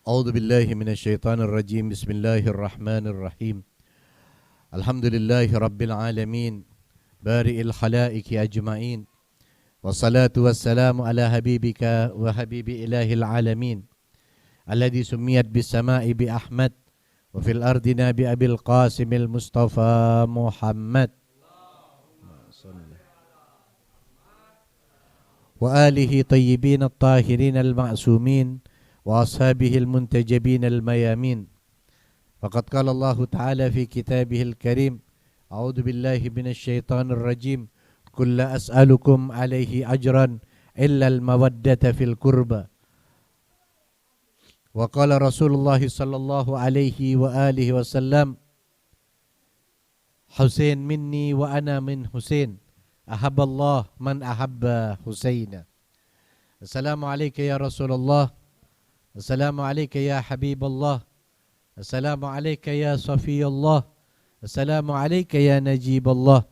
أعوذ بالله من الشيطان الرجيم. بسم الله الرحمن الرحيم. الحمد لله رب العالمين بارئ الخلائق أجمعين، والصلاة والسلام على حبيبك وحبيب إله العالمين الذي سميت بالسماء بأحمد وفي الأرض بأبي القاسم المصطفى محمد وآله طيبين الطاهرين المعصومين وأصحابه المنتجبين الميامين. فقد قال الله تعالى في كتابه الكريم: أعوذ بالله من الشيطان الرجيم، قل لا أسألكم عليه أجرا إلا المودة في القربى. وقال رسول الله صلى الله عليه وآله وسلم: حسين مني وأنا من حسين، أحب الله من أحب حسين. السلام عليك يا رسول الله، السلام عليك يا حبيب الله، السلام عليك يا صفي الله، السلام عليك يا نجيب الله،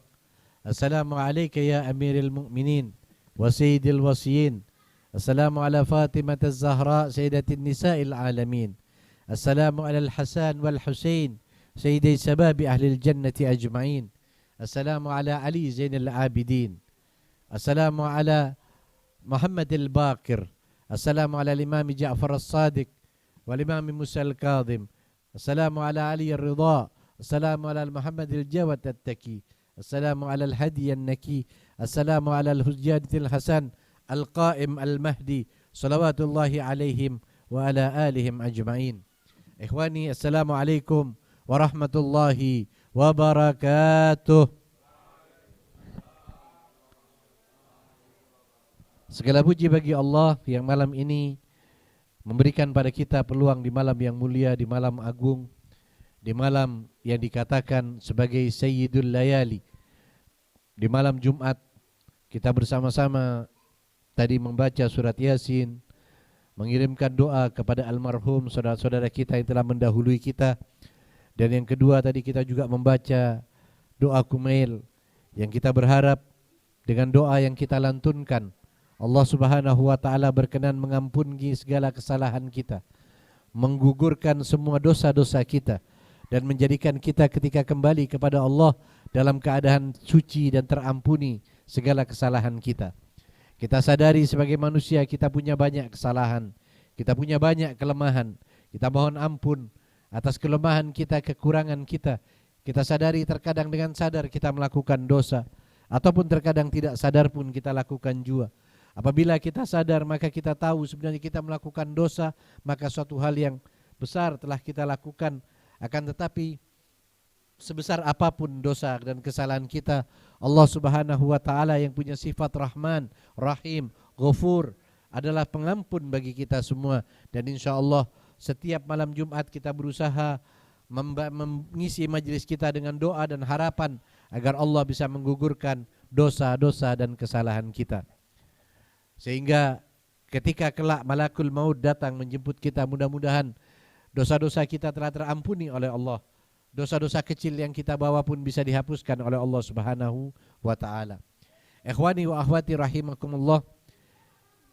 السلام عليك يا أمير المؤمنين وسيد الوصيين، السلام على فاطمة الزهراء سيدة النساء العالمين، السلام على الحسن والحسين سيدي شباب أهل الجنة أجمعين، السلام على علي زين العابدين، السلام على محمد الباقر، السلام على الإمام جعفر الصادق والإمام موسى الكاظم، السلام على علي الرضا، السلام على محمد الجواد التكي، السلام على الهدي النكي، السلام على الحجاج الحسن القائم المهدي صلوات الله عليهم وعلى آلهم أجمعين. إخواني، السلام عليكم ورحمة الله wabarakatuh. Segala puji bagi Allah yang malam ini memberikan pada kita peluang di malam yang mulia, di malam agung, di malam yang dikatakan sebagai Sayyidul Layali. Di malam Jumat kita bersama-sama tadi membaca surat Yasin, mengirimkan doa kepada almarhum saudara-saudara kita yang telah mendahului kita. Dan yang kedua tadi kita juga membaca doa Kumail yang kita berharap dengan doa yang kita lantunkan Allah Subhanahu wa taala berkenan mengampuni segala kesalahan kita, menggugurkan semua dosa-dosa kita, dan menjadikan kita ketika kembali kepada Allah dalam keadaan suci dan terampuni segala kesalahan kita. Kita sadari sebagai manusia kita punya banyak kesalahan, kita punya banyak kelemahan. Kita mohon ampun atas kelemahan kita, kekurangan kita. Kita sadari terkadang dengan sadar kita melakukan dosa, ataupun terkadang tidak sadar pun kita lakukan juga. Apabila kita sadar maka kita tahu sebenarnya kita melakukan dosa, maka suatu hal yang besar telah kita lakukan. Akan tetapi sebesar apapun dosa dan kesalahan kita, Allah Subhanahu wa taala yang punya sifat Rahman, Rahim, Ghafur adalah pengampun bagi kita semua. Dan insyaallah setiap malam Jumat kita berusaha mengisi majelis kita dengan doa dan harapan agar Allah bisa menggugurkan dosa-dosa dan kesalahan kita. Sehingga ketika kelak malakul maut datang menjemput kita, mudah-mudahan dosa-dosa kita telah terampuni oleh Allah. Dosa-dosa kecil yang kita bawa pun bisa dihapuskan oleh Allah Subhanahu wa taala. Ikhwani wa akhwati rahimakumullah.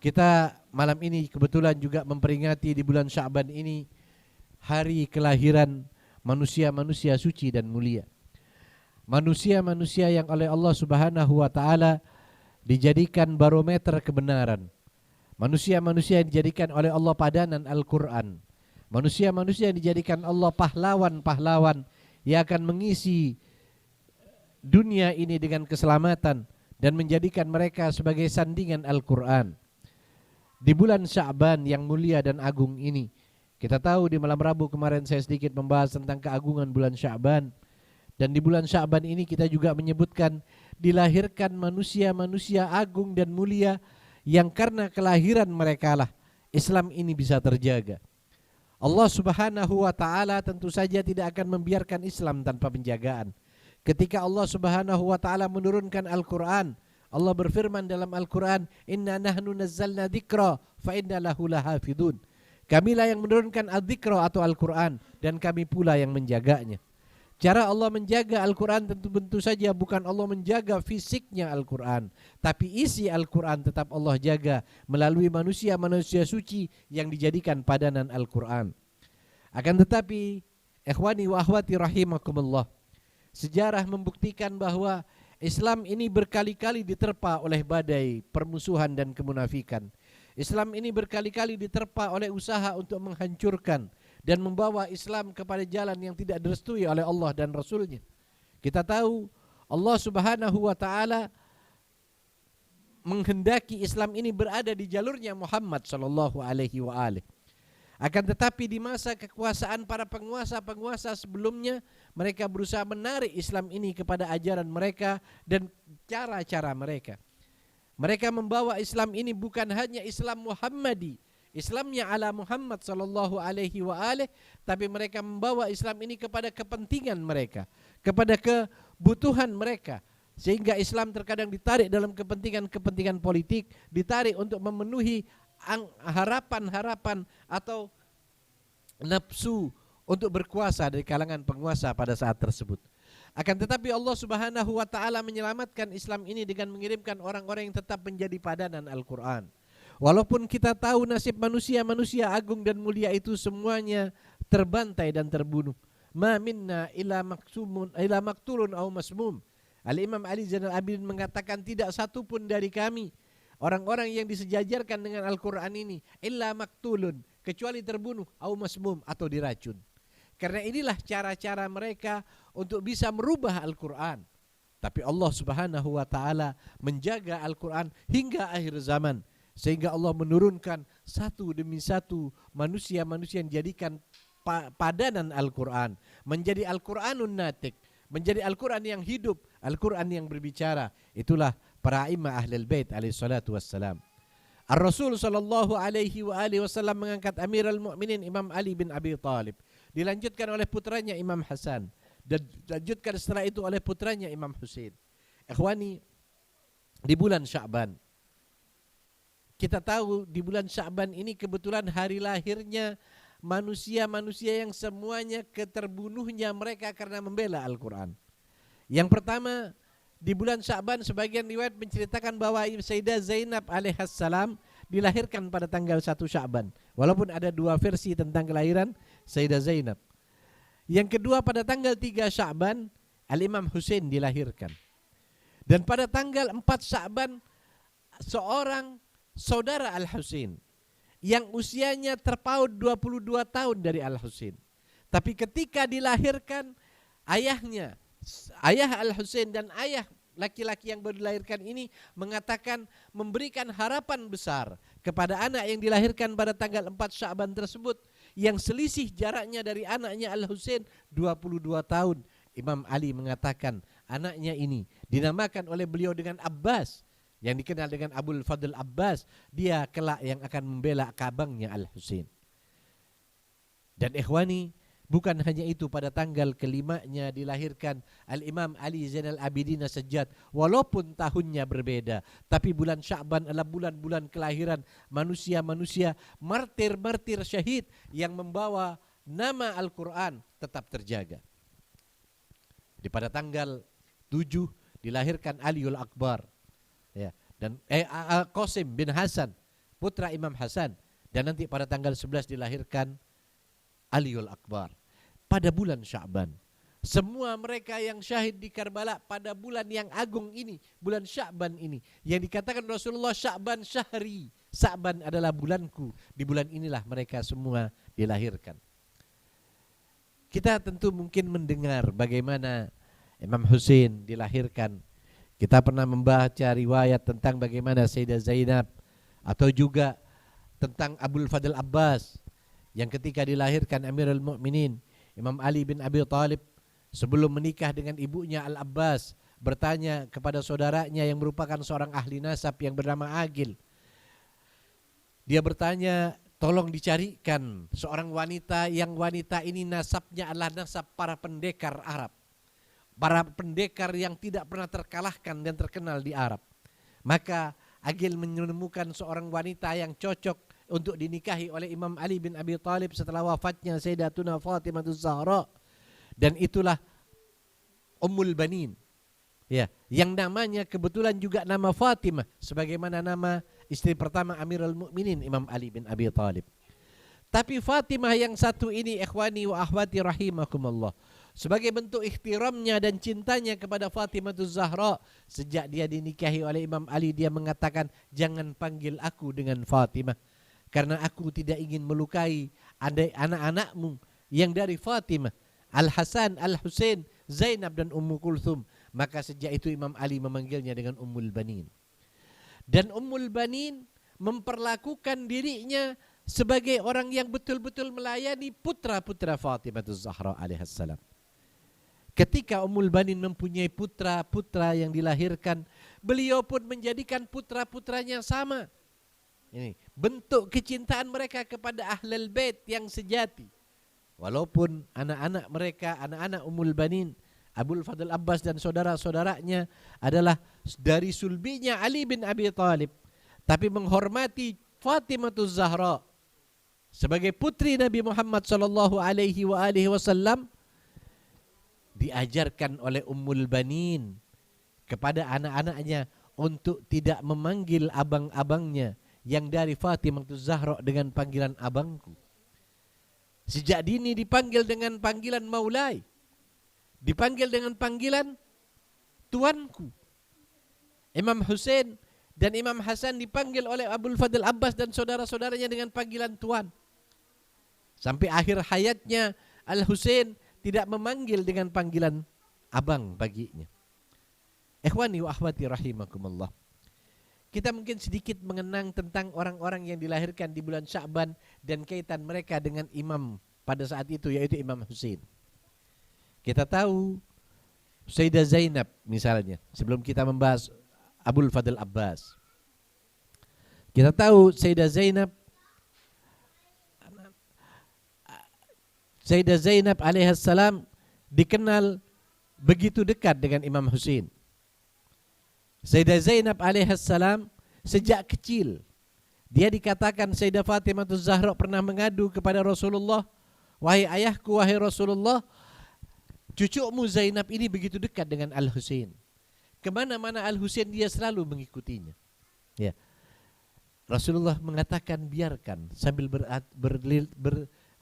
Kita malam ini kebetulan juga memperingati di bulan Sya'ban ini hari kelahiran manusia-manusia suci dan mulia. Manusia-manusia yang oleh Allah Subhanahu wa taala dijadikan barometer kebenaran. Manusia-manusia yang dijadikan oleh Allah padanan Al-Quran. Manusia-manusia yang dijadikan Allah pahlawan-pahlawan yang akan mengisi dunia ini dengan keselamatan dan menjadikan mereka sebagai sandingan Al-Quran. Di bulan Sya'ban yang mulia dan agung ini, kita tahu di malam Rabu kemarin saya sedikit membahas tentang keagungan bulan Sya'ban. Dan di bulan Sya'ban ini kita juga menyebutkan dilahirkan manusia-manusia agung dan mulia yang karena kelahiran mereka lah Islam ini bisa terjaga. Allah Subhanahu wa taala tentu saja tidak akan membiarkan Islam tanpa penjagaan. Ketika Allah Subhanahu wa taala menurunkan Al-Qur'an, Allah berfirman dalam Al-Qur'an, "Inna nahnu nazzalna dzikra fa inna lahu lahafidun." Kamilah yang menurunkan Al-Dzikra atau Al-Qur'an dan kami pula yang menjaganya. Cara Allah menjaga Al-Quran tentu saja bukan Allah menjaga fisiknya Al-Quran, tapi isi Al-Quran tetap Allah jaga melalui manusia-manusia suci yang dijadikan padanan Al-Quran. Akan tetapi, ikhwani wa akhwati rahimakumullah, sejarah membuktikan bahwa Islam ini berkali-kali diterpa oleh badai permusuhan dan kemunafikan. Islam ini berkali-kali diterpa oleh usaha untuk menghancurkan dan membawa Islam kepada jalan yang tidak direstui oleh Allah dan Rasulnya. Kita tahu Allah Subhanahu wa ta'ala menghendaki Islam ini berada di jalurnya Muhammad sallallahu alaihi wa alihi. Akan tetapi di masa kekuasaan para penguasa-penguasa sebelumnya, mereka berusaha menarik Islam ini kepada ajaran mereka dan cara-cara mereka. Mereka membawa Islam ini bukan hanya Islam Muhammadi, Islamnya ala Muhammad sallallahu alaihi wa alihi, tapi mereka membawa Islam ini kepada kepentingan mereka, kepada kebutuhan mereka, sehingga Islam terkadang ditarik dalam kepentingan-kepentingan politik, ditarik untuk memenuhi harapan-harapan atau nafsu untuk berkuasa dari kalangan penguasa pada saat tersebut. Akan tetapi Allah Subhanahu wa ta'ala menyelamatkan Islam ini dengan mengirimkan orang-orang yang tetap menjadi padanan Al-Quran. Walaupun kita tahu nasib manusia-manusia agung dan mulia itu semuanya terbantai dan terbunuh. Ma minna ila maktulun aw masmum. Al-Imam Ali Zainal Abidin mengatakan tidak satu pun dari kami orang-orang yang disejajarkan dengan Al-Quran ini illa maktulun, kecuali terbunuh, aw masmum, atau diracun. Karena inilah cara-cara mereka untuk bisa merubah Al-Quran. Tapi Allah Subhanahu wa ta'ala menjaga Al-Quran hingga akhir zaman, sehingga Allah menurunkan satu demi satu manusia-manusia yang dijadikan padanan Al-Quran, menjadi Al-Quranun natik, menjadi Al-Quran yang hidup, Al-Quran yang berbicara. Itulah para imam Ahlul Bait alaihi salatu wassalam. Ar-Rasul sallallahu alaihi wa alihi wasallam mengangkat Amirul Mukminin Imam Ali bin Abi Thalib, dilanjutkan oleh putranya Imam Hasan, dan dilanjutkan setelah itu oleh putranya Imam Husain. Ikhwani, di bulan Sya'ban, kita tahu di bulan Sya'ban ini kebetulan hari lahirnya manusia-manusia yang semuanya keterbunuhnya mereka karena membela Al-Quran. Yang pertama, di bulan Sya'ban sebagian riwayat menceritakan bahwa Sayyidah Zainab alaihissalam dilahirkan pada tanggal 1 Sya'ban. Walaupun ada dua versi tentang kelahiran Sayyidah Zainab. Yang kedua, pada tanggal 3 Sya'ban Al-Imam Husain dilahirkan. Dan pada tanggal 4 Sya'ban seorang saudara Al-Husain yang usianya terpaut 22 tahun dari Al-Husain. Tapi ketika dilahirkan, ayah Al-Husain dan ayah laki-laki yang baru dilahirkan ini mengatakan, memberikan harapan besar kepada anak yang dilahirkan pada tanggal 4 Sya'ban tersebut, yang selisih jaraknya dari anaknya Al-Husain 22 tahun. Imam Ali mengatakan anaknya ini dinamakan oleh beliau dengan Abbas, yang dikenal dengan Abul Fadl Abbas. Dia kelak yang akan membela kabangnya Al-Husain. Dan ikhwani, bukan hanya itu, pada tanggal kelimanya dilahirkan Al-Imam Ali Zainal Abidin As-Sajjad. Walaupun tahunnya berbeda, tapi bulan Sya'ban adalah bulan-bulan kelahiran manusia-manusia martir-martir syahid yang membawa nama Al-Quran tetap terjaga. Di pada tanggal 7 dilahirkan Aliul Akbar, ya, dan Qasim bin Hasan, putra Imam Hasan, dan nanti pada tanggal 11 dilahirkan Aliul Akbar. Pada bulan Sya'ban, semua mereka yang syahid di Karbala pada bulan yang agung ini, bulan Sya'ban ini, yang dikatakan Rasulullah, Sya'ban syahri, Sya'ban adalah bulanku, di bulan inilah mereka semua dilahirkan. Kita tentu mungkin mendengar bagaimana Imam Husain dilahirkan. Kita pernah membaca riwayat tentang bagaimana Sayyidah Zainab, atau juga tentang Abul Fadl Abbas, yang ketika dilahirkan Amirul Mukminin Imam Ali bin Abi Thalib, sebelum menikah dengan ibunya Al-Abbas, bertanya kepada saudaranya yang merupakan seorang ahli nasab yang bernama Agil. Dia bertanya, tolong dicarikan seorang wanita yang wanita ini nasabnya adalah nasab para pendekar Arab, para pendekar yang tidak pernah terkalahkan dan terkenal di Arab. Maka Agil menemukan seorang wanita yang cocok untuk dinikahi oleh Imam Ali bin Abi Thalib setelah wafatnya Sayyidatuna Fatimah Az-Zahra. Dan itulah Ummul Banin. Ya, yang namanya kebetulan juga nama Fatimah sebagaimana nama istri pertama Amirul Mukminin Imam Ali bin Abi Thalib. Tapi Fatimah yang satu ini ikhwani wa ahwati rahimakumullah, sebagai bentuk ihtiramnya dan cintanya kepada Fatimahuz Zahra, sejak dia dinikahi oleh Imam Ali dia mengatakan, jangan panggil aku dengan Fatimah karena aku tidak ingin melukai anak-anakmu yang dari Fatimah, Al-Hasan, Al-Husain, Zainab dan Ummu Kulthum. Maka sejak itu Imam Ali memanggilnya dengan Ummul Banin. Dan Ummul Banin memperlakukan dirinya sebagai orang yang betul-betul melayani putra-putra Fatimahuz Zahra alaihissalam. Ketika Ummul Banin mempunyai putra-putra yang dilahirkan, beliau pun menjadikan putra-putranya sama. Ini bentuk kecintaan mereka kepada Ahlul Bait yang sejati. Walaupun anak-anak mereka, anak-anak Ummul Banin, Abul Fadl Abbas dan saudara-saudaranya adalah dari sulbinya Ali bin Abi Thalib, tapi menghormati Fatimahuz Zahra sebagai putri Nabi Muhammad sallallahu alaihi wasallam, diajarkan oleh Ummul Banin kepada anak-anaknya untuk tidak memanggil abang-abangnya yang dari Fatimahuz Zahra dengan panggilan abangku. Sejak dini dipanggil dengan panggilan Maulai, dipanggil dengan panggilan tuanku. Imam Husain dan Imam Hasan dipanggil oleh Abul Fadl Abbas dan saudara-saudaranya dengan panggilan tuan. Sampai akhir hayatnya Al-Husain tidak memanggil dengan panggilan abang baginya. Ikhwani wa akhwati rahimakumullah. Kita mungkin sedikit mengenang tentang orang-orang yang dilahirkan di bulan Sya'ban dan kaitan mereka dengan imam pada saat itu, yaitu Imam Husain. Kita tahu Sayyidah Zainab misalnya, sebelum kita membahas Abul Fadl Abbas. Kita tahu Sayyidah Zainab alaihissalam dikenal begitu dekat dengan Imam Husain. Sayyidah Zainab alaihissalam sejak kecil dia dikatakan Sayyidah Fatimahuz Zahra pernah mengadu kepada Rasulullah, wahai ayahku, wahai Rasulullah, cucumu Zainab ini begitu dekat dengan Al-Husain. Kemana-mana Al-Husain dia selalu mengikutinya. Ya. Rasulullah mengatakan biarkan, sambil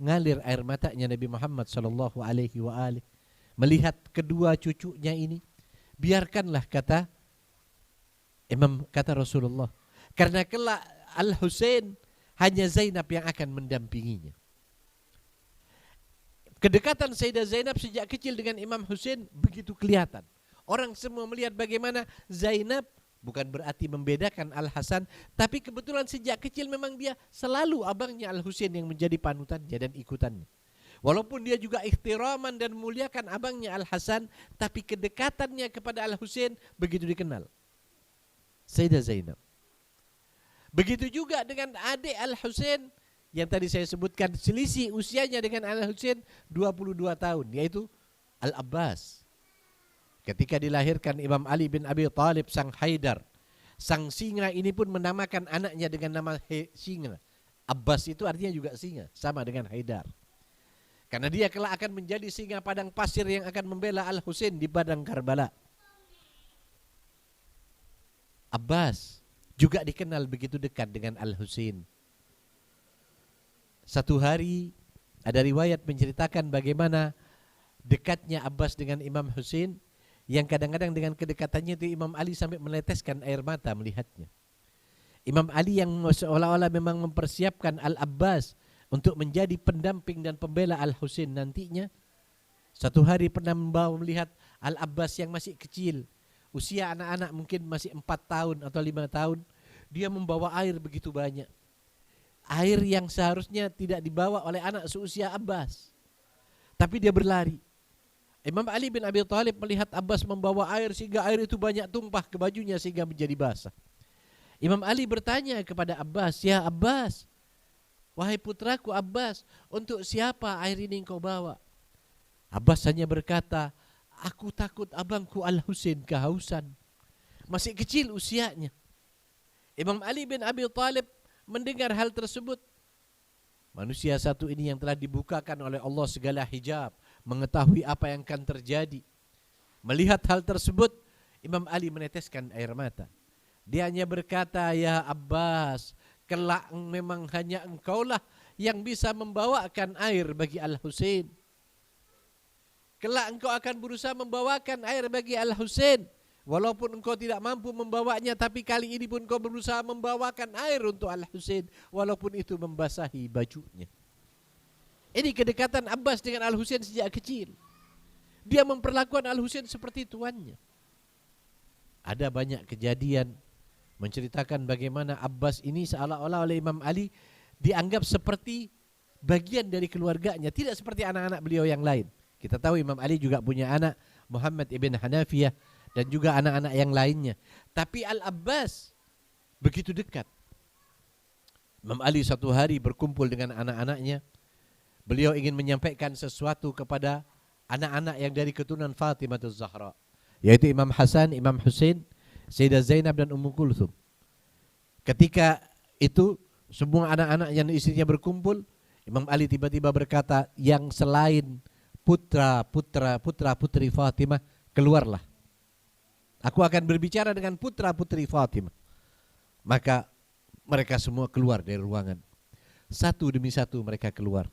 mengalir air matanya Nabi Muhammad sallallahu alaihi wa alihi melihat kedua cucunya ini. Biarkanlah, kata Rasulullah, karena kelak Al-Husain hanya Zainab yang akan mendampinginya. Kedekatan Sayyidah Zainab sejak kecil dengan Imam Husain begitu kelihatan. Orang semua melihat bagaimana Zainab, bukan berarti membedakan Al-Hasan, tapi kebetulan sejak kecil memang dia selalu abangnya Al-Husain yang menjadi panutannya dan ikutannya. Walaupun dia juga ihtiraman dan memuliakan abangnya Al-Hasan, tapi kedekatannya kepada Al-Husain begitu dikenal. Sayyidah Zainab. Begitu juga dengan adik Al-Husain yang tadi saya sebutkan, selisih usianya dengan Al-Husain 22 tahun, yaitu Al-Abbas. Ketika dilahirkan Imam Ali bin Abi Thalib sang Haidar, sang singa ini pun menamakan anaknya dengan nama singa. Abbas itu artinya juga singa, sama dengan Haidar. Karena dia kelak akan menjadi singa padang pasir yang akan membela Al-Husain di padang Karbala. Abbas juga dikenal begitu dekat dengan Al-Husain. Satu hari ada riwayat menceritakan bagaimana dekatnya Abbas dengan Imam Husain, yang kadang-kadang dengan kedekatannya itu Imam Ali sampai meneteskan air mata melihatnya. Imam Ali yang seolah-olah memang mempersiapkan Al-Abbas untuk menjadi pendamping dan pembela Al-Husain nantinya, satu hari pernah melihat Al-Abbas yang masih kecil, usia anak-anak mungkin masih 4 tahun atau 5 tahun, dia membawa air begitu banyak. Air yang seharusnya tidak dibawa oleh anak seusia Abbas. Tapi dia berlari. Imam Ali bin Abi Thalib melihat Abbas membawa air sehingga air itu banyak tumpah ke bajunya sehingga menjadi basah. Imam Ali bertanya kepada Abbas, "Ya Abbas, wahai putraku Abbas, untuk siapa air ini engkau bawa?" Abbas hanya berkata, "Aku takut abangku Al-Husain kehausan." Masih kecil usianya. Imam Ali bin Abi Thalib mendengar hal tersebut. Manusia satu ini yang telah dibukakan oleh Allah segala hijab, mengetahui apa yang akan terjadi, Melihat hal tersebut, Imam Ali meneteskan air mata. Dia hanya berkata, ya Abbas, kelak memang hanya engkaulah yang bisa membawakan air bagi Al-Husain. Kelak engkau akan berusaha membawakan air bagi Al-Husain. Walaupun engkau tidak mampu membawanya, tapi kali ini pun engkau berusaha membawakan air untuk Al-Husain, walaupun itu membasahi bajunya. Ini kedekatan Abbas dengan Al-Husain sejak kecil. Dia memperlakukan Al-Husain seperti tuannya. Ada banyak kejadian menceritakan bagaimana Abbas ini seolah-olah oleh Imam Ali dianggap seperti bagian dari keluarganya, tidak seperti anak-anak beliau yang lain. Kita tahu Imam Ali juga punya anak, Muhammad ibn Hanafiyah, dan juga anak-anak yang lainnya. Tapi Al-Abbas begitu dekat. Imam Ali satu hari berkumpul dengan anak-anaknya. Beliau ingin menyampaikan sesuatu kepada anak-anak yang dari keturunan Fatimah Az-Zahra, yaitu Imam Hasan, Imam Husain, Sayyidah Zainab dan Ummu Kulthum. Ketika itu semua anak-anak yang istrinya berkumpul, Imam Ali tiba-tiba berkata, yang selain putra-putri Fatimah, keluarlah. Aku akan berbicara dengan putra-putri Fatimah. Maka mereka semua keluar dari ruangan. Satu demi satu mereka keluar.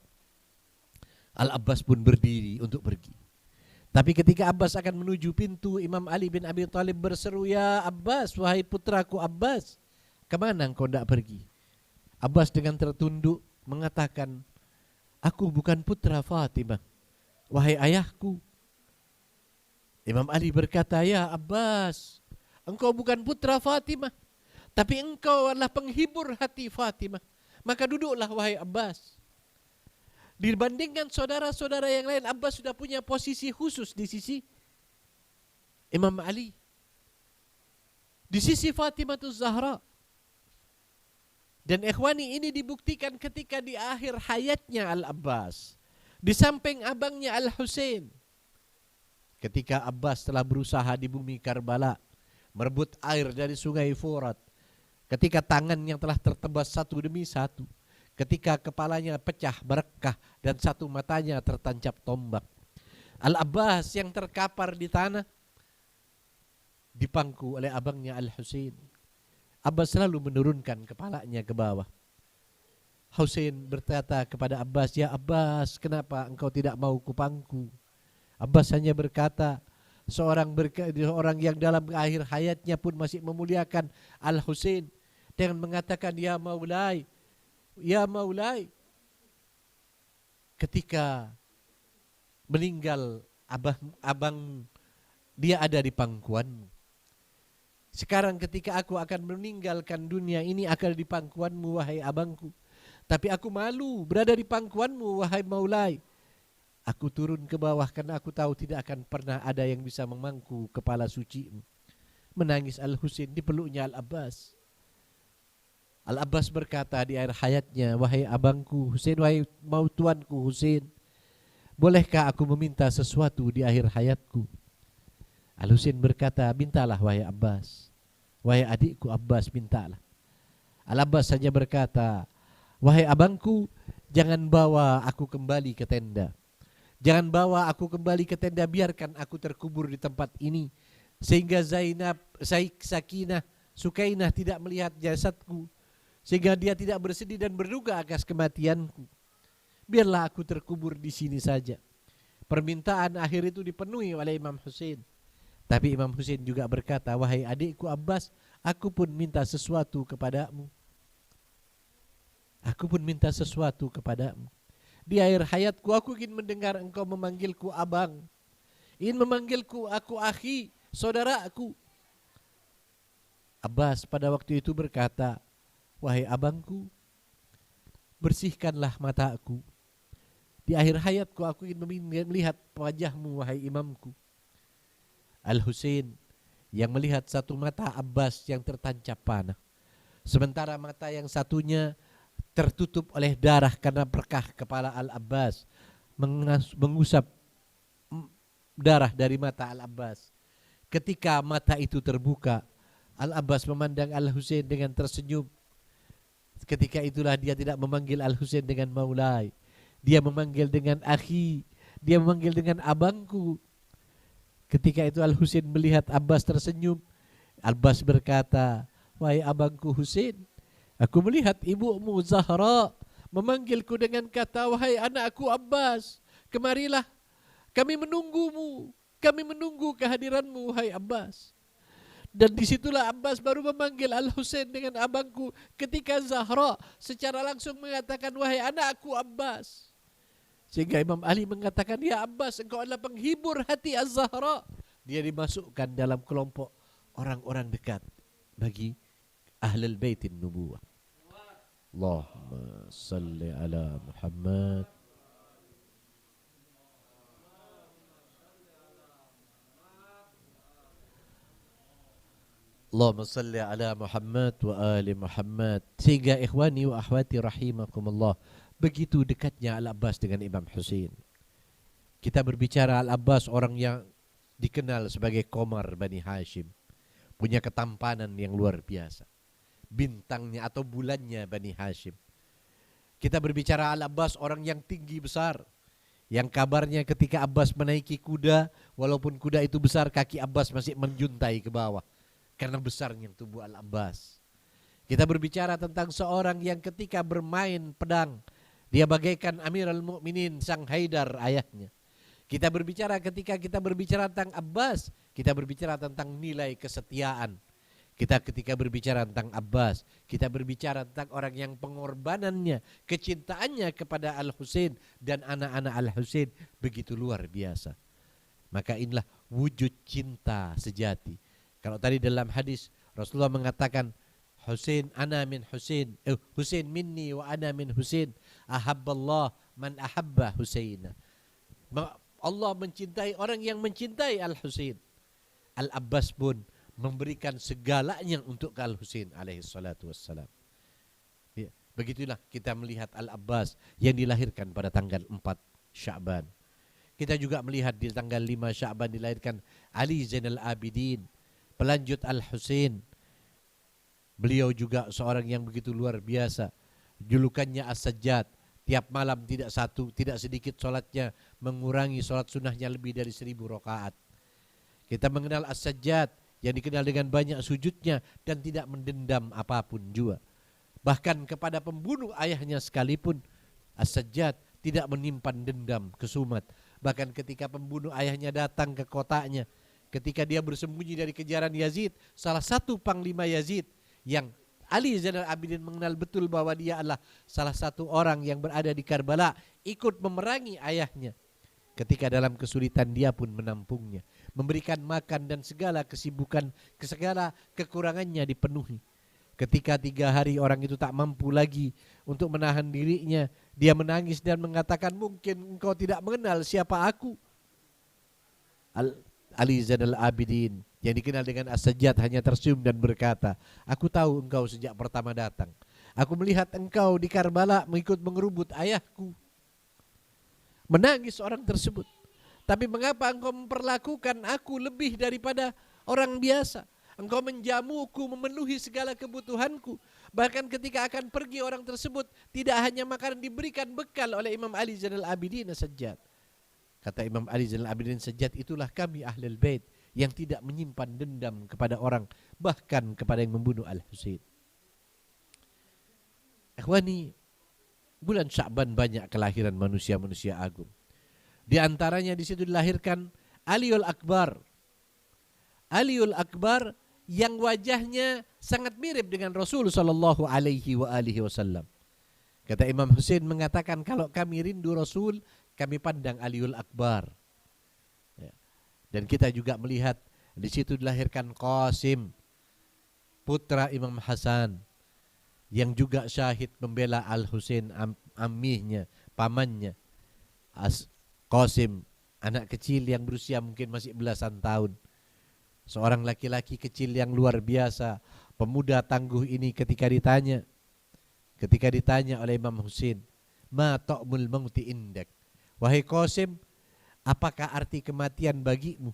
Al-Abbas pun berdiri untuk pergi. Tapi ketika Abbas akan menuju pintu, Imam Ali bin Abi Thalib berseru, ya Abbas, wahai putraku Abbas, kemana engkau hendak pergi? Abbas dengan tertunduk mengatakan, aku bukan putra Fatimah, wahai ayahku. Imam Ali berkata, ya Abbas, engkau bukan putra Fatimah, tapi engkau adalah penghibur hati Fatimah. Maka duduklah wahai Abbas. Dibandingkan saudara-saudara yang lain, Abbas sudah punya posisi khusus di sisi Imam Ali, di sisi Fatimah Az-Zahra. Dan ikhwani, ini dibuktikan ketika di akhir hayatnya Al-Abbas, di samping abangnya Al-Husain. Ketika Abbas telah berusaha di bumi Karbala merebut air dari sungai Furat, ketika tangan yang telah tertebas satu demi satu, ketika kepalanya pecah berkah dan satu matanya tertancap tombak, Al-Abbas yang terkapar di tanah dipangku oleh abangnya Al-Husain. Abbas selalu menurunkan kepalanya ke bawah. Husain berkata kepada Abbas, ya Abbas, kenapa engkau tidak mau kupangku? Abbas hanya berkata, seorang yang dalam akhir hayatnya pun masih memuliakan Al-Husain dengan mengatakan, ya Maulai, ya Maulai. Ketika meninggal abang dia ada di pangkuanmu. Sekarang ketika aku akan meninggalkan dunia ini akan di pangkuanmu wahai abangku. Tapi aku malu berada di pangkuanmu wahai Maulai. Aku turun ke bawah karena aku tahu tidak akan pernah ada yang bisa memangku kepala sucimu. Menangis Al-Husain di peluknya Al-Abbas. Al-Abbas berkata di akhir hayatnya, wahai abangku Husain, wahai mau tuanku Husain, bolehkah aku meminta sesuatu di akhir hayatku? Al-Husain berkata, mintalah wahai Abbas. Wahai adikku Abbas, mintalah. Al-Abbas saja berkata, wahai abangku, jangan bawa aku kembali ke tenda. Jangan bawa aku kembali ke tenda, biarkan aku terkubur di tempat ini. Sehingga Zainab, Sakinah, Sukainah tidak melihat jasadku. Sehingga dia tidak bersedih dan berduka atas kematianku. Biarlah aku terkubur di sini saja. Permintaan akhir itu dipenuhi oleh Imam Husain. Tapi Imam Husain juga berkata, wahai adikku Abbas, aku pun minta sesuatu kepadamu. Aku pun minta sesuatu kepadamu. Di akhir hayatku aku ingin mendengar engkau memanggilku abang. Ingin memanggilku aku akhi, saudaraku. Abbas pada waktu itu berkata, wahai abangku, bersihkanlah mataku. Di akhir hayatku aku ingin melihat wajahmu wahai imamku. Al-Husain yang melihat satu mata Abbas yang tertancap panah. Sementara mata yang satunya tertutup oleh darah karena berkah kepala Al-Abbas mengusap darah dari mata Al-Abbas. Ketika mata itu terbuka, Al-Abbas memandang Al-Husain dengan tersenyum. Ketika itulah dia tidak memanggil Al-Husain dengan Maulai. Dia memanggil dengan akhi. Dia memanggil dengan abangku. Ketika itu Al-Husain melihat Abbas tersenyum, Abbas berkata, "Wahai abangku Husain, aku melihat ibumu Zahra memanggilku dengan kata, wahai anakku Abbas, kemarilah, kami menunggumu, kami menunggu kehadiranmu, wahai Abbas." Dan disitulah Abbas baru memanggil Al-Husain dengan abangku, ketika Zahra secara langsung mengatakan, wahai anakku Abbas. Sehingga Imam Ali mengatakan, ya Abbas, engkau adalah penghibur hati Az-Zahra. Dia dimasukkan dalam kelompok orang-orang dekat bagi Ahlul Baitin Nubuwah. Allahumma salli ala Muhammad. Allahumma salli ala Muhammad wa ali Muhammad. Sehingga ikhwani wa akhwati rahimakumullah, begitu dekatnya Al-Abbas dengan Imam Husain. Kita berbicara Al-Abbas orang yang dikenal sebagai Qamar Bani Hashim, punya ketampanan yang luar biasa, bintangnya atau bulannya Bani Hashim. Kita berbicara Al-Abbas orang yang tinggi besar, yang kabarnya ketika Abbas menaiki kuda, walaupun kuda itu besar, kaki Abbas masih menjuntai ke bawah karena besarnya tubuh Al-Abbas. Kita berbicara tentang seorang yang ketika bermain pedang, dia bagaikan Amirul Mukminin Sang Haidar ayahnya. Kita berbicara ketika kita berbicara tentang Abbas, kita berbicara tentang nilai kesetiaan. Kita ketika berbicara tentang Abbas, kita berbicara tentang orang yang pengorbanannya, kecintaannya kepada Al-Husain dan anak-anak Al-Husain begitu luar biasa. Maka inilah wujud cinta sejati. Kalau tadi dalam hadis Rasulullah mengatakan, Husain ana min Husain, Husain minni wa ana min Husain, ahabballah man ahabba Husaina. Allah mencintai orang yang mencintai Al-Husain. Al-Abbas pun memberikan segalanya untuk Al-Husain alaihi salatu wassalam. Ya, begitulah kita melihat Al-Abbas yang dilahirkan pada tanggal 4 Sya'ban. Kita juga melihat di tanggal 5 Sya'ban dilahirkan Ali Zainal Abidin, pelanjut Al-Husain. Beliau juga seorang yang begitu luar biasa. Julukannya As-Sajjad. Tiap malam tidak sedikit sholatnya, mengurangi sholat sunnahnya lebih dari 1000 rakaat. Kita mengenal As-Sajjad yang dikenal dengan banyak sujudnya dan tidak mendendam apapun juga. Bahkan kepada pembunuh ayahnya sekalipun, As-Sajjad tidak menyimpan dendam kesumat. Bahkan ketika pembunuh ayahnya datang ke kotanya, ketika dia bersembunyi dari kejaran Yazid, salah satu panglima Yazid yang Ali Zainal Abidin mengenal betul bahwa dia adalah salah satu orang yang berada di Karbala, ikut memerangi ayahnya. Ketika dalam kesulitan dia pun menampungnya, memberikan makan dan segala kesibukan, segala kekurangannya dipenuhi. Ketika 3 hari orang itu tak mampu lagi untuk menahan dirinya, dia menangis dan mengatakan, mungkin engkau tidak mengenal siapa aku. Ali Zainal Abidin yang dikenal dengan As-Sajjad hanya tersenyum dan berkata, aku tahu engkau sejak pertama datang. Aku melihat engkau di Karbala mengikut mengerubut ayahku. Menangis orang tersebut. Tapi mengapa engkau memperlakukan aku lebih daripada orang biasa? Engkau menjamuku, memenuhi segala kebutuhanku. Bahkan ketika akan pergi orang tersebut, tidak hanya makanan, diberikan bekal oleh Imam Ali Zainal Abidin As-Sajjad. Kata Imam Ali Zainal Abidin As-Sajjad, itulah kami Ahlul Bait yang tidak menyimpan dendam kepada orang, bahkan kepada yang membunuh Al-Husain. Ikhwani, bulan Sya'ban banyak kelahiran manusia-manusia agung. Di antaranya di situ dilahirkan Aliul Akbar. Aliul Akbar yang wajahnya sangat mirip dengan Rasul sallallahu alaihi wasallam. Kata Imam Husain mengatakan, kalau kami rindu Rasul, kami pandang Aliul Akbar. Ya. Dan kita juga melihat di situ dilahirkan Qasim, putra Imam Hasan, yang juga syahid membela Al-Husain, ammihnya, pamannya. Qasim, anak kecil yang berusia mungkin masih belasan tahun. Seorang laki-laki kecil yang luar biasa, pemuda tangguh ini ketika ditanya oleh Imam Husain, ma ta'mul mauti indak? Wahai Qasim, apakah arti kematian bagimu?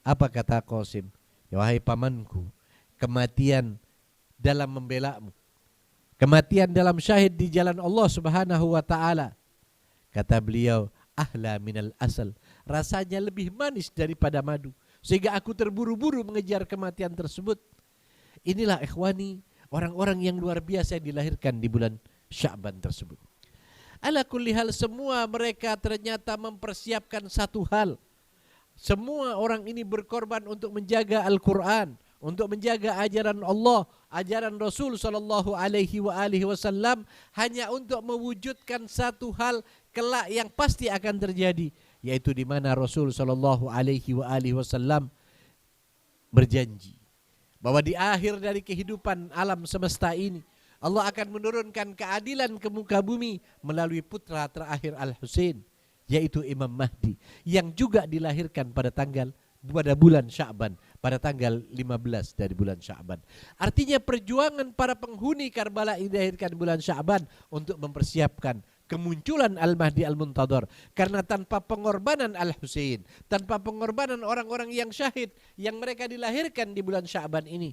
Apa kata Qasim? Ya wahai pamanku, kematian dalam membelamu, kematian dalam syahid di jalan Allah Subhanahu wa taala. Kata beliau, ahla minal asal, rasanya lebih manis daripada madu. Sehingga aku terburu-buru mengejar kematian tersebut. Inilah ikhwani, orang-orang yang luar biasa yang dilahirkan di bulan Sya'ban tersebut. Ala kulli hal, semua mereka ternyata mempersiapkan satu hal. Semua orang ini berkorban untuk menjaga Al-Quran, untuk menjaga ajaran Allah, ajaran Rasul sallallahu alaihi wasallam, hanya untuk mewujudkan satu hal kelak yang pasti akan terjadi, yaitu di mana Rasul sallallahu alaihi wasallam berjanji bahwa di akhir dari kehidupan alam semesta ini Allah akan menurunkan keadilan ke muka bumi melalui putra terakhir Al-Husain, yaitu Imam Mahdi, yang juga dilahirkan pada bulan Sya'ban, pada tanggal 15 dari bulan Sya'ban. Artinya perjuangan para penghuni Karbala yang dilahirkan bulan Sya'ban untuk mempersiapkan kemunculan Al-Mahdi Al-Muntadhar. Karena tanpa pengorbanan Al-Husain, tanpa pengorbanan orang-orang yang syahid yang mereka dilahirkan di bulan Sya'ban ini,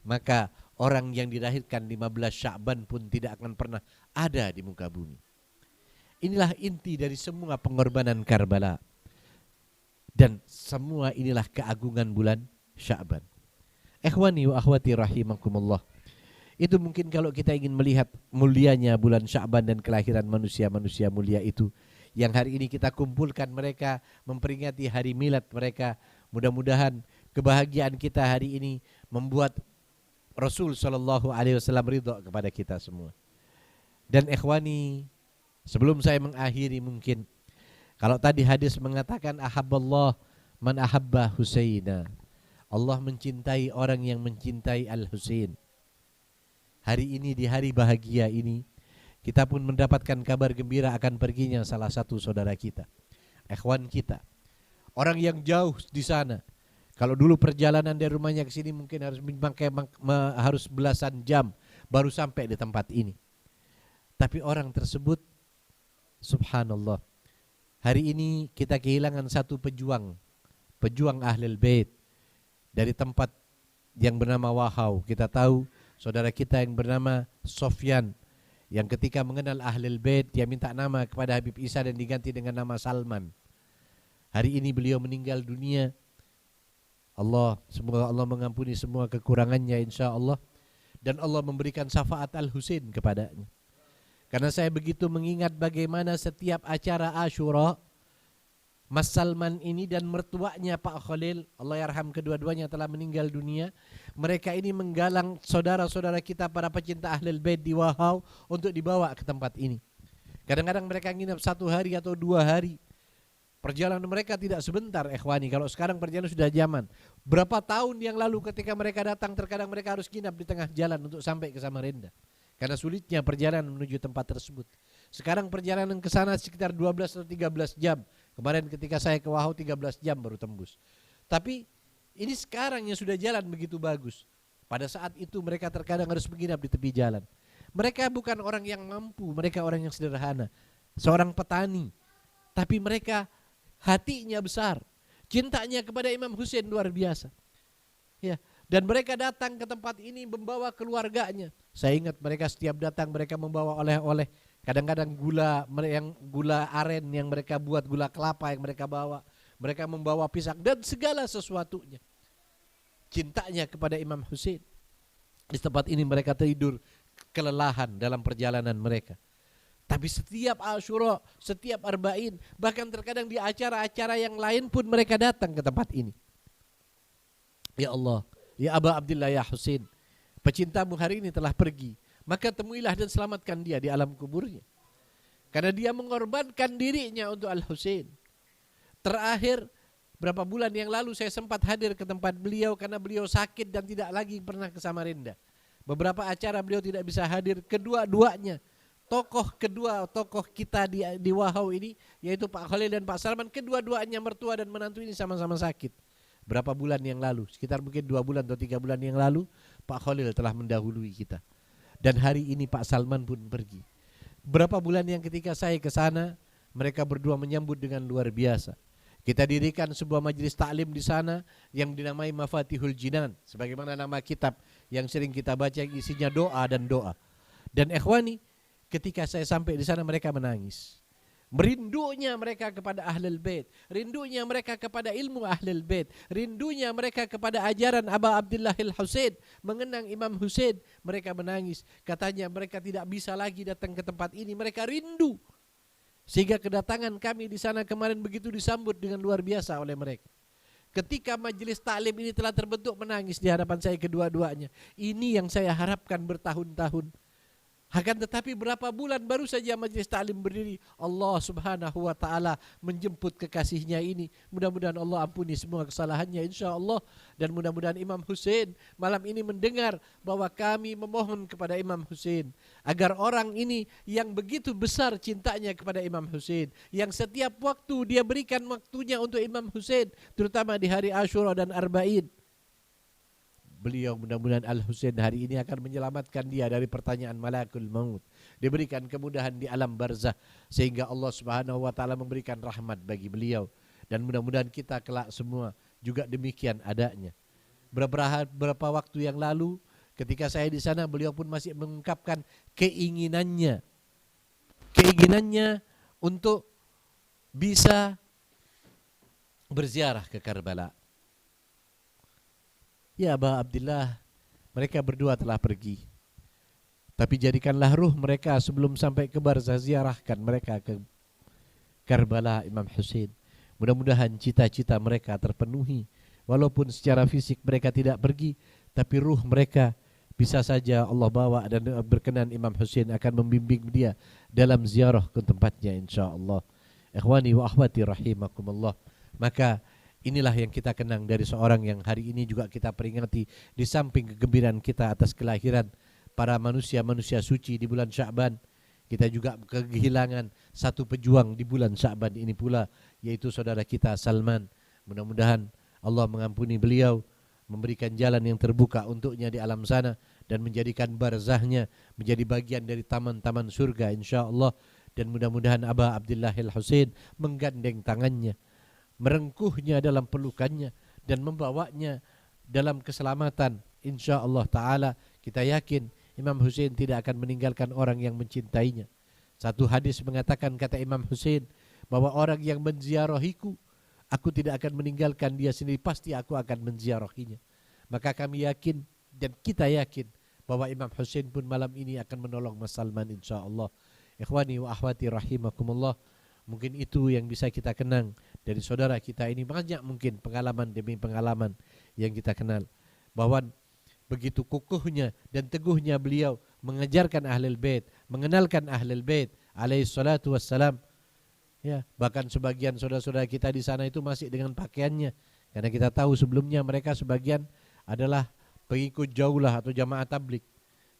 maka orang yang dilahirkan 15 Sya'ban pun tidak akan pernah ada di muka bumi. Inilah inti dari semua pengorbanan Karbala. Dan semua inilah keagungan bulan Sya'ban. Ikhwani wa akhwati rahimakumullah. Itu mungkin kalau kita ingin melihat mulianya bulan Sya'ban dan kelahiran manusia-manusia mulia itu, yang hari ini kita kumpulkan mereka, memperingati hari milad mereka. Mudah-mudahan kebahagiaan kita hari ini membuat Rasul sallallahu alaihi wasallam ridha kepada kita semua. Dan ikhwani, sebelum saya mengakhiri, mungkin kalau tadi hadis mengatakan ahabballah man ahabba Husaina, Allah mencintai orang yang mencintai Al-Husain. Hari ini, di hari bahagia ini, kita pun mendapatkan kabar gembira akan perginya salah satu saudara kita, ikhwan kita, orang yang jauh di sana. Kalau dulu perjalanan dari rumahnya ke sini mungkin harus belasan jam baru sampai di tempat ini. Tapi orang tersebut, subhanallah, hari ini kita kehilangan satu pejuang Ahlul Bait dari tempat yang bernama Wahau. Kita tahu saudara kita yang bernama Sofyan, yang ketika mengenal Ahlul Bait dia minta nama kepada Habib Isa dan diganti dengan nama Salman. Hari ini beliau meninggal dunia. Semoga Allah mengampuni semua kekurangannya insyaallah, dan Allah memberikan syafaat Al-Husain kepadanya. Karena saya begitu mengingat bagaimana setiap acara Asyura, Mas Salman ini dan mertuanya Pak Khalil, Allah yarham kedua-duanya telah meninggal dunia, mereka ini menggalang saudara-saudara kita para pecinta Ahlul Bait di Wahau untuk dibawa ke tempat ini. Kadang-kadang mereka nginap 1 hari atau 2 hari. Perjalanan mereka tidak sebentar, ikhwani. Kalau sekarang perjalanan sudah zaman. Berapa tahun yang lalu ketika mereka datang, terkadang mereka harus nginap di tengah jalan untuk sampai ke Samarinda, karena sulitnya perjalanan menuju tempat tersebut. Sekarang perjalanan ke sana sekitar 12 atau 13 jam. Kemarin ketika saya ke Wahau 13 jam baru tembus. Tapi ini sekarang yang sudah jalan begitu bagus. Pada saat itu mereka terkadang harus menginap di tepi jalan. Mereka bukan orang yang mampu, mereka orang yang sederhana. Seorang petani. Tapi mereka hatinya besar. Cintanya kepada Imam Husain luar biasa. Ya, dan mereka datang ke tempat ini membawa keluarganya. Saya ingat mereka setiap datang mereka membawa oleh-oleh. Kadang-kadang gula aren yang mereka buat, gula kelapa yang mereka bawa. Mereka membawa pisang dan segala sesuatunya. Cintanya kepada Imam Husain. Di tempat ini mereka tidur kelelahan dalam perjalanan mereka. Tapi setiap Asyura, setiap Arba'in, bahkan terkadang di acara-acara yang lain pun mereka datang ke tempat ini. Ya Allah, ya Aba Abdillah ya Husain, pecintamu hari ini telah pergi, maka temuilah dan selamatkan dia di alam kuburnya. Karena dia mengorbankan dirinya untuk Al-Husain. Terakhir, berapa bulan yang lalu saya sempat hadir ke tempat beliau karena beliau sakit dan tidak lagi pernah ke Samarinda. Beberapa acara beliau tidak bisa hadir, kedua-duanya. Kedua tokoh kita di Wahau ini, yaitu Pak Khalil dan Pak Salman, kedua-duanya mertua dan menantu ini sama-sama sakit. Berapa bulan yang lalu, sekitar mungkin 2 bulan atau 3 bulan yang lalu, Pak Khalil telah mendahului kita. Dan hari ini Pak Salman pun pergi. Berapa bulan yang ketika saya ke sana, mereka berdua menyambut dengan luar biasa. Kita dirikan sebuah majelis taklim di sana yang dinamai Mafatihul Jinan, sebagaimana nama kitab yang sering kita baca, yang isinya doa dan doa. Dan ikhwani, ketika saya sampai di sana mereka menangis. Rindunya mereka kepada Ahlul Bait, rindunya mereka kepada ilmu Ahlul Bait, rindunya mereka kepada ajaran Aba Abdullah Al-Husain, mengenang Imam Husain. Mereka menangis, katanya mereka tidak bisa lagi datang ke tempat ini, mereka rindu. Sehingga kedatangan kami di sana kemarin begitu disambut dengan luar biasa oleh mereka. Ketika majelis taklim ini telah terbentuk, menangis di hadapan saya kedua-duanya. Ini yang saya harapkan bertahun-tahun. Akan tetapi berapa bulan baru saja majelis taklim berdiri, Allah Subhanahu wa taala menjemput kekasihnya ini. Mudah-mudahan Allah ampuni semua kesalahannya insyaallah, dan mudah-mudahan Imam Husain malam ini mendengar bahwa kami memohon kepada Imam Husain agar orang ini yang begitu besar cintanya kepada Imam Husain, yang setiap waktu dia berikan waktunya untuk Imam Husain, terutama di hari Asyura dan Arba'in. Beliau mudah-mudahan Al-Husain hari ini akan menyelamatkan dia dari pertanyaan malakul maut. Diberikan kemudahan di alam barzah sehingga Allah Subhanahu wa taala memberikan rahmat bagi beliau, dan mudah-mudahan kita kelak semua juga demikian adanya. Beberapa waktu yang lalu ketika saya di sana, beliau pun masih mengungkapkan keinginannya untuk bisa berziarah ke Karbala. Ya Aba Abdullah, mereka berdua telah pergi, tapi jadikanlah ruh mereka sebelum sampai ke barzah, ziarahkan mereka ke Karbala Imam Husain. Mudah-mudahan cita-cita mereka terpenuhi. Walaupun secara fisik mereka tidak pergi, tapi ruh mereka bisa saja Allah bawa, dan berkenan Imam Husain akan membimbing dia dalam ziarah ke tempatnya insyaallah. Ikhwani wa akhwati rahimakumullah. Maka inilah yang kita kenang dari seorang yang hari ini juga kita peringati, di samping kegembiraan kita atas kelahiran para manusia-manusia suci di bulan Sya'ban, kita juga kehilangan satu pejuang di bulan Sya'ban ini pula, yaitu saudara kita Salman. Mudah-mudahan Allah mengampuni beliau, memberikan jalan yang terbuka untuknya di alam sana, dan menjadikan barzahnya menjadi bagian dari taman-taman surga insyaallah. Dan mudah-mudahan Aba Abdullah Al-Husain menggandeng tangannya, merengkuhnya dalam pelukannya, dan membawanya dalam keselamatan insyaallah ta'ala. Kita yakin Imam Husain tidak akan meninggalkan orang yang mencintainya. Satu hadis mengatakan, kata Imam Husain, bahwa orang yang menziarahiku, aku tidak akan meninggalkan dia sendiri, pasti aku akan menziarahinya. Maka kami yakin dan kita yakin bahwa Imam Husain pun malam ini akan menolong Mas Salman insyaallah. Ikhwani wa akhwati rahimakumullah. Mungkin itu yang bisa kita kenang dari saudara kita ini. Banyak mungkin pengalaman demi pengalaman yang kita kenal, bahwa begitu kukuhnya dan teguhnya beliau mengajarkan Ahlul Bait, mengenalkan Ahlul Bait alaihi salatu wassalam. Ya, bahkan sebagian saudara-saudara kita di sana itu masih dengan pakaiannya, karena kita tahu sebelumnya mereka sebagian adalah pengikut jaulah atau jamaah tabligh,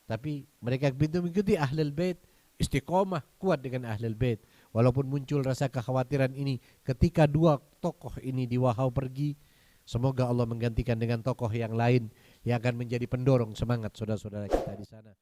tapi mereka mengikuti Ahlul Bait, istiqomah kuat dengan Ahlul Bait. Walaupun muncul rasa kekhawatiran ini ketika dua tokoh ini diwahau pergi, semoga Allah menggantikan dengan tokoh yang lain yang akan menjadi pendorong semangat saudara-saudara kita di sana.